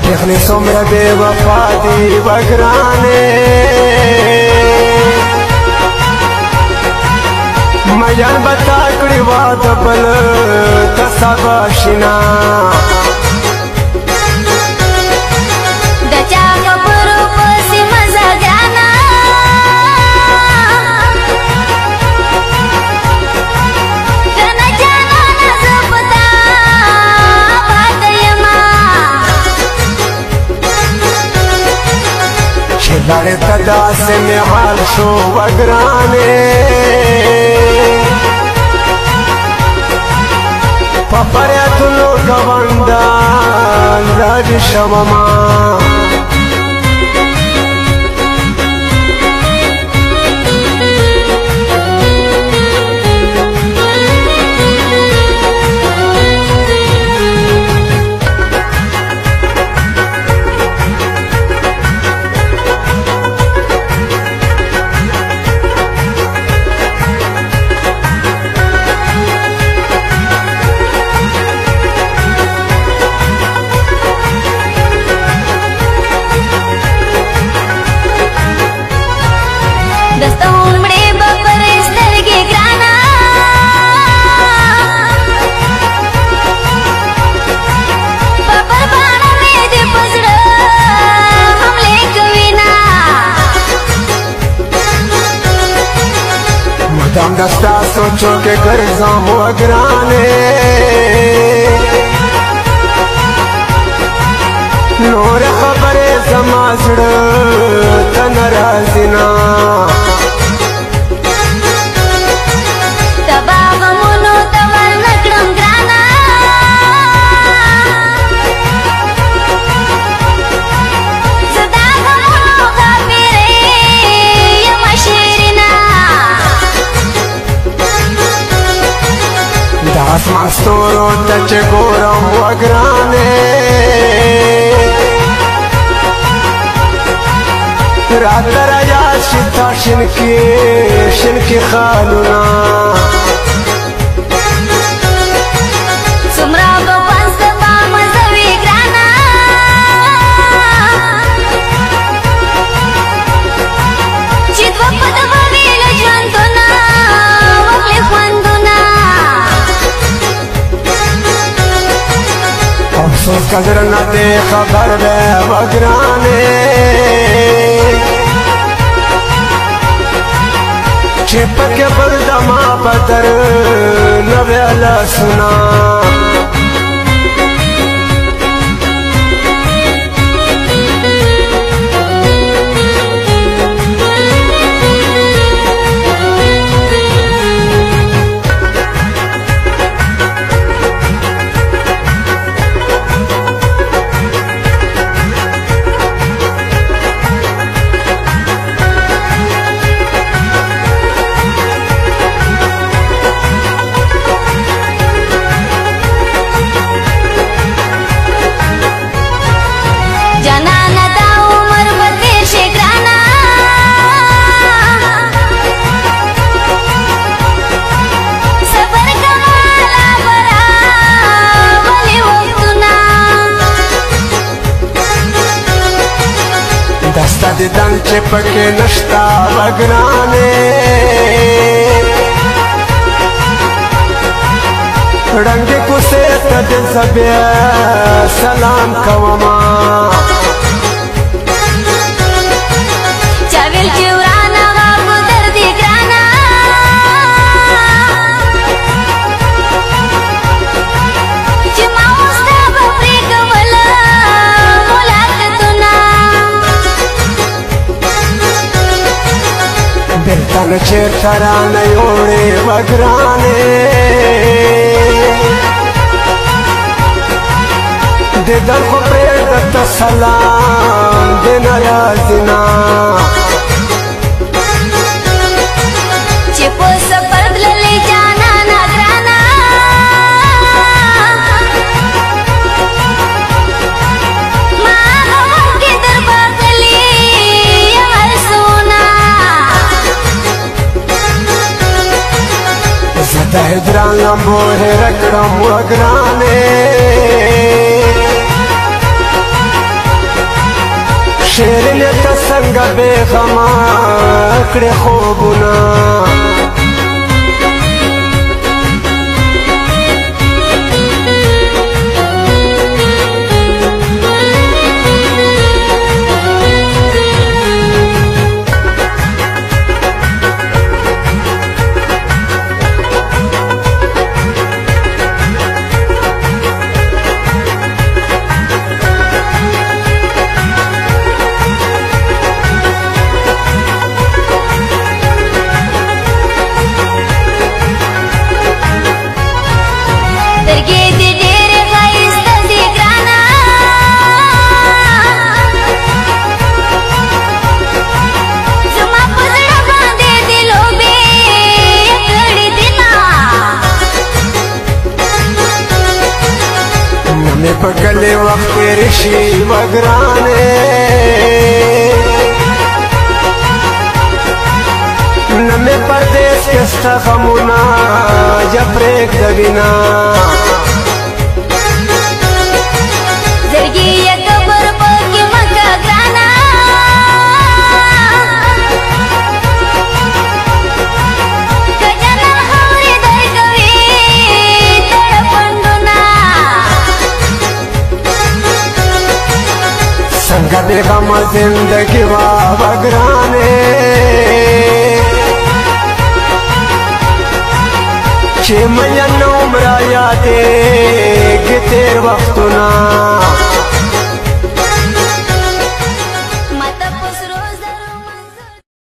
شیخ سمره بے وفا دی وگرانے میان بتا کڑی واد بل تصابا شنا دچا کپرو پسی مزا گانا دنا جانا نزبتا بات یما شلال تدا سے میں حال شو وگرانے پپریتلو گوندان راج شوما دم دستا سوچو کے گرزام وگرانے نور خبر زمازڑ تنرازنا تباغ منو تور نکڑم گرانا زداغ منو غابیرے یم شیرنا داس مستورو تچ گورم وگرانے رات رایا شتا شنکی خالونا سمرا بپنس دبا مزوی گرانا چید وپد بویل جوندونا وقلی خوندونا افسوس قدر نہ دے خبر بے وگرانے چپک بردما بدر نویلا سنا دستا دیدن چپک نشتا وگرانے رنگ کو سے تد زبیا سلام کوما چاویل چورانا غابو دردی گرانا چماوستا بپریک ولا ملاقتنا بلتن چیر ترانے اوڑے وگرانے دیدن خو پریدت سلام دین رازنا چپو سپرد للی جانا نگرانا ماں غم کی در باقلی یمر سونا زدہ ہدران لمبو ہے رکڑم وگرانے شیرینې ته څنګه بېغمه کړې خوبونه پکلے وقت رشی وگرانے نمی پردیس کستا غمونا جپریک دوینا زرگی یک بر پاکی مکا گرانا کجنا خوری درگوی تڑپندونا سنگا بیغم زندگی وگرانے چه مین عمر آیاتے گی تیر وقتنا